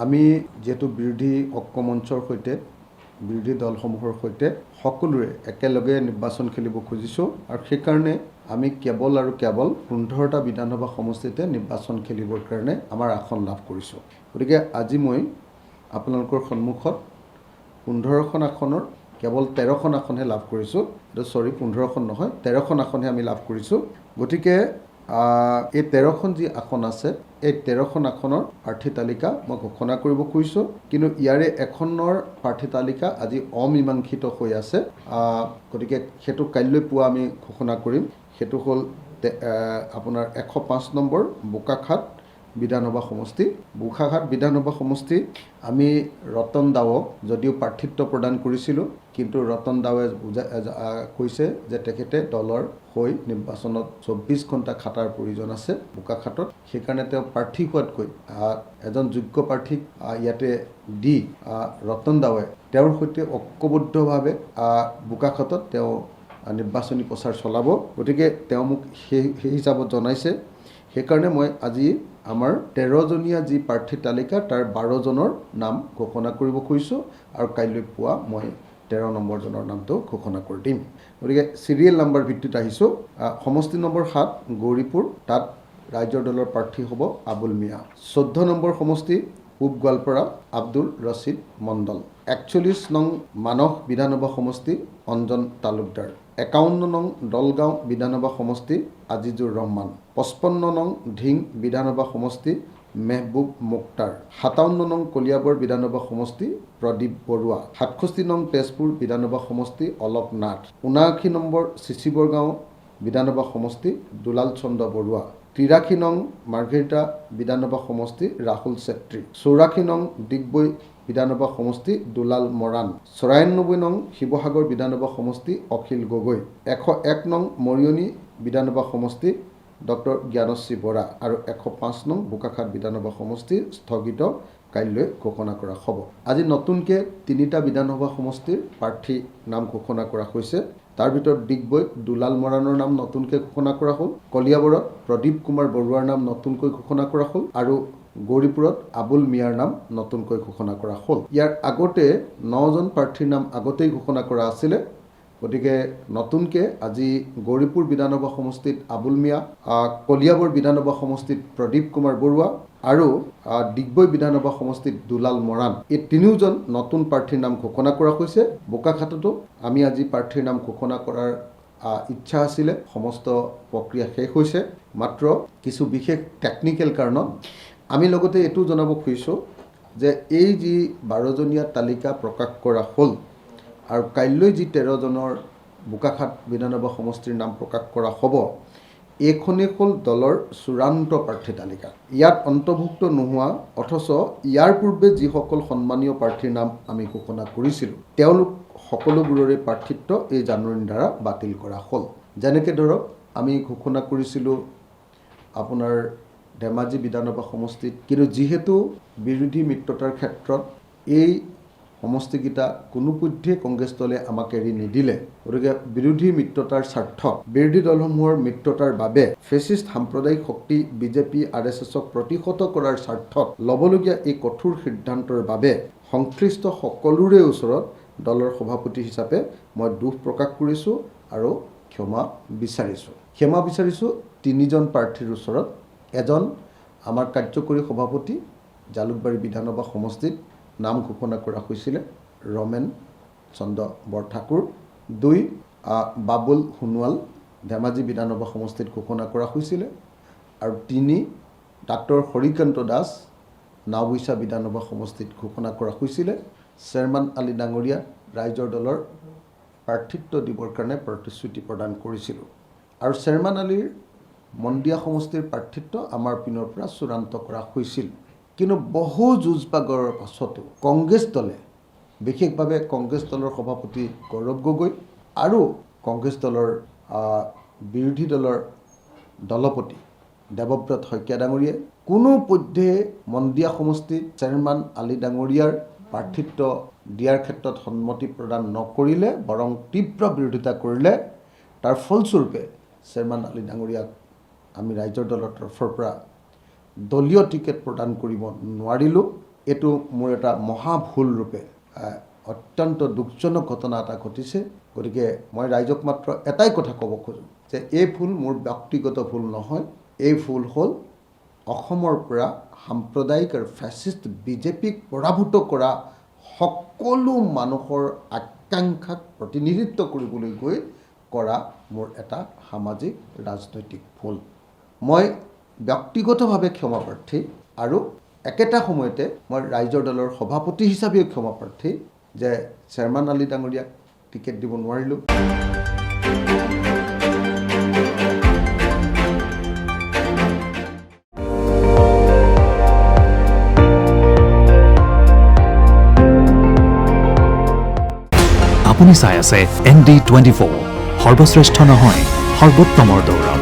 আমি যেহেতু বিৰোধী ঐক্যমঞ্চৰ সৈতে বিৰোধী দলসমূহৰ সৈতে সকলোৰে একেলগে নিৰ্বাচন খেলিব খুজিছোঁ আৰু সেইকাৰণে আমি কেৱল 15টা বিধানসভা সমষ্টিতে নিৰ্বাচন খেলিবৰ কাৰণে আমাৰ আসন লাভ কৰিছোঁ। গতিকে আজি মই আপোনালোকৰ সন্মুখত 15খন আসনৰ কেৱল 13খন আসনহে লাভ কৰিছোঁ। 15খন নহয়, 13খন আসনহে আমি লাভ কৰিছোঁ। গতিকে এই 13খন যি আসন আছে, এই 13খন আসনৰ প্ৰাৰ্থী তালিকা মই ঘোষণা কৰিব খুজিছোঁ। কিন্তু ইয়াৰে এখনৰ প্ৰাৰ্থী তালিকা আজি অমীমাংসিত হৈ আছে। গতিকে সেইটো কাইলৈ পুৱা আমি ঘোষণা কৰিম। সেইটো হ'ল আপোনাৰ 105 নম্বৰ বোকাখাট বিধানসভা সমষ্টি। বোকাখাট বিধানসভা সমষ্টি আমি ৰতন দাৱক যদিও প্ৰাৰ্থিত্ব প্ৰদান কৰিছিলোঁ, কিন্তু ৰতন দাৱে কৈছে যে তেখেতে দলৰ হৈ নিৰ্বাচনত 24 ঘণ্টা খাটাৰ প্ৰয়োজন আছে বোকাখাটত। সেইকাৰণে তেওঁ প্ৰাৰ্থী হোৱাতকৈ এজন যোগ্য প্ৰাৰ্থীক ইয়াতে দি ৰতন দাৱে তেওঁৰ সৈতে ঐক্যবদ্ধভাৱে বোকাখাটত তেওঁ নিৰ্বাচনী প্ৰচাৰ চলাব। গতিকে তেওঁ মোক সেই হিচাপত জনাইছে। সেইকাৰণে মই আজি আমাৰ 13জনীয়া যি প্ৰাৰ্থী তালিকা তাৰ 12জনৰ নাম ঘোষণা কৰিব খুজিছোঁ আৰু কাইলৈ পুৱা মই 13 নম্বৰজনৰ নামটো ঘোষণা কৰি দিম। গতিকে চিৰিয়েল নাম্বাৰ ভিত্তিত আহিছোঁ। সমষ্টি নম্বৰ 7 গৌৰীপুৰ, তাত ৰাইজৰ দলৰ প্ৰাৰ্থী হ'ব আবুল মিয়া। 14 নম্বৰ সমষ্টি পূব গোৱালপাৰা, আব্দুল ৰছিদ মণ্ডল। 41 নং মানস বিধানসভা সমষ্টি অঞ্জন তালুকদাৰ। 51 নং দলগাঁও বিধানসভা সমষ্টি আজিজুৰ ৰহমান। 55 নং ঢিং বিধানসভা সমষ্টি মেহবুব মুক্তাৰ। 57 নং কলিয়াবৰ বিধানসভা সমষ্টি প্ৰদীপ বৰুৱা। 67 নং তেজপুৰ বিধানসভা সমষ্টি অলক নাথ। 79 নম্বৰ চিচিবৰগাঁও বিধানসভা সমষ্টি দুলাল চন্দ্ৰ বৰুৱা। 83 নং মাৰ্ঘেৰিটা বিধানসভা সমষ্টি ৰাহুল চেত্ৰী। 84 নং ডিগবৈ বিধানসভা সমষ্টি দুলাল মৰাণ। 94 নং শিৱসাগৰ বিধানসভা সমষ্টি অখিল গগৈ। 101 নং মৰিয়নি বিধানসভা সমষ্টি ডক্টৰ জ্ঞানশ্ৰী বৰা আৰু 105 নং বোকাখাট বিধানসভা সমষ্টি স্থগিত কাইলৈ ঘোষণা কৰা হ'ব। আজি নতুনকৈ 3টা বিধানসভা সমষ্টিৰ প্ৰাৰ্থী নাম ঘোষণা কৰা হৈছে। তাৰ ভিতৰত ডিগবৈত দুলাল মৰাণৰ নাম নতুনকৈ ঘোষণা কৰা হ'ল, কলিয়াবৰত প্ৰদীপ কুমাৰ বৰুৱাৰ নাম নতুনকৈ ঘোষণা কৰা হ'ল আৰু গৌৰীপুৰত আবুল মিয়াৰ নাম নতুনকৈ ঘোষণা কৰা হ'ল। ইয়াৰ আগতে 9জন প্ৰাৰ্থীৰ নাম আগতেই ঘোষণা কৰা আছিলে। গতিকে নতুনকৈ আজি গৌৰীপুৰ বিধানসভা সমষ্টিত আবুল মিয়া, কলিয়াবৰ বিধানসভা সমষ্টিত প্ৰদীপ কুমাৰ বৰুৱা আৰু ডিগবৈ বিধানসভা সমষ্টিত দুলাল মৰাণ, এই 3জন নতুন প্ৰাৰ্থীৰ নাম ঘোষণা কৰা হৈছে। বোকাখাটতো আমি আজি প্ৰাৰ্থীৰ নাম ঘোষণা কৰাৰ ইচ্ছা আছিলে। সমস্ত প্ৰক্ৰিয়া শেষ হৈছে, মাত্ৰ কিছু বিশেষ টেকনিকেল কাৰণত। আমি লগতে এইটো জনাব খুজিছোঁ যে এই যি 12জনীয়া তালিকা প্ৰকাশ কৰা হ'ল আৰু কাইলৈ যি 13জনৰ বোকাখাট বিধানসভা সমষ্টিৰ নাম প্ৰকাশ কৰা হ'ব, এইখনেই হ'ল দলৰ চূড়ান্ত প্ৰাৰ্থী তালিকা। ইয়াত অন্তৰ্ভুক্ত নোহোৱা অথচ ইয়াৰ পূৰ্বে যিসকল সন্মানীয় প্ৰাৰ্থীৰ নাম আমি ঘোষণা কৰিছিলোঁ, তেওঁলোক সকলোবোৰৰে প্ৰাৰ্থিত্ব এই জাননীৰ দ্বাৰা বাতিল কৰা হ'ল। যেনেকৈ ধৰক আমি ঘোষণা কৰিছিলোঁ আপোনাৰ ধেমাজি বিধানসভা সমষ্টিত, কিন্তু যিহেতু বিৰোধী মিত্ৰতাৰ ক্ষেত্ৰত এই সমষ্টিকেইটা কোনোপধ্যে কংগ্ৰেছ দলে আমাক এৰি নিদিলে, গতিকে বিৰোধী মিত্ৰতাৰ স্বাৰ্থত, বিৰোধী দলসমূহৰ মিত্ৰতাৰ বাবে ফেচিষ্ট সাম্প্ৰদায়িক শক্তি বিজেপি RSSক প্ৰতিহত কৰাৰ স্বাৰ্থত ল'বলগীয়া এই কঠোৰ সিদ্ধান্তৰ বাবে সংশ্লিষ্ট সকলোৰে ওচৰত দলৰ সভাপতি হিচাপে মই দুখ প্ৰকাশ কৰিছোঁ আৰু ক্ষমা বিচাৰিছোঁ। 3জন প্ৰাৰ্থীৰ ওচৰত। এজন আমাৰ কাৰ্যকৰী সভাপতি জালুকবাৰী বিধানসভা সমষ্টিত নাম ঘোষণা কৰা হৈছিলে ৰমেন চন্দ্ৰ বৰঠাকুৰ। 2 বাবুল সোণোৱাল ধেমাজি বিধানসভা সমষ্টিত ঘোষণা কৰা হৈছিলে আৰু 3 ডাক্তৰ হৰিকান্ত দাস নাওবৈচা বিধানসভা সমষ্টিত ঘোষণা কৰা হৈছিলে। চেয়াৰমান আলী ডাঙৰীয়া ৰাইজৰ দলৰ প্ৰাৰ্থিত্ব দিবৰ কাৰণে প্ৰতিশ্ৰুতি প্ৰদান কৰিছিলোঁ আৰু চেয়াৰমান আলীৰ মন্দিয়া সমষ্টিৰ প্ৰাৰ্থিত্ব আমাৰ পিনৰ পৰা চূড়ান্ত কৰা হৈছিল। কিন্তু বহু যুঁজ বাগৰৰ পাছতো কংগ্ৰেছ দলে, বিশেষভাৱে কংগ্ৰেছ দলৰ সভাপতি গৌৰৱ গগৈ আৰু কংগ্ৰেছ দলৰ বিৰোধী দলৰ দলপতি দেৱব্ৰত শইকীয়া ডাঙৰীয়াই কোনোপধ্যে মন্দিয়া সমষ্টিত চেয়াৰমান আলী ডাঙৰীয়াৰ প্ৰাৰ্থিত্ব দিয়াৰ ক্ষেত্ৰত সন্মতি প্ৰদান নকৰিলে, বৰং তীব্ৰ বিৰোধিতা কৰিলে। তাৰ ফলস্বৰূপে চেয়াৰমান আলী ডাঙৰীয়াক আমি ৰাইজৰ দলৰ তৰফৰ পৰা দলীয় টিকেট প্ৰদান কৰিব নোৱাৰিলোঁ এইটো মোৰ এটা মহা ভুল ৰূপে অত্যন্ত দুখজনক ঘটনা এটা ঘটিছে। গতিকে মই ৰাইজক মাত্ৰ এটাই কথা ক'ব খোজোঁ যে এই ভুল মোৰ ব্যক্তিগত ভুল নহয়, এই ভুল হ'ল অসমৰ পৰা সাম্প্ৰদায়িক আৰু ফেচিষ্ট বিজেপিক পৰাভূত কৰা সকলো মানুহৰ আকাংক্ষাক প্ৰতিনিধিত্ব কৰিবলৈ গৈ কৰা মোৰ এটা সামাজিক ৰাজনৈতিক ভুল। মই ব্যক্তিগতভাৱে ক্ষমাপ্ৰাৰ্থী আৰু একেটা সময়তে মই ৰাইজৰ দলৰ সভাপতি হিচাপেও ক্ষমাপ্ৰাৰ্থী যে চেয়াৰমেন আলি ডাঙৰীয়াক টিকেট দিব নোৱাৰিলোঁ। আপুনি চাই আছে ND24, সৰ্বশ্ৰেষ্ঠ নহয় সৰ্বোত্তমৰ দৌৰ।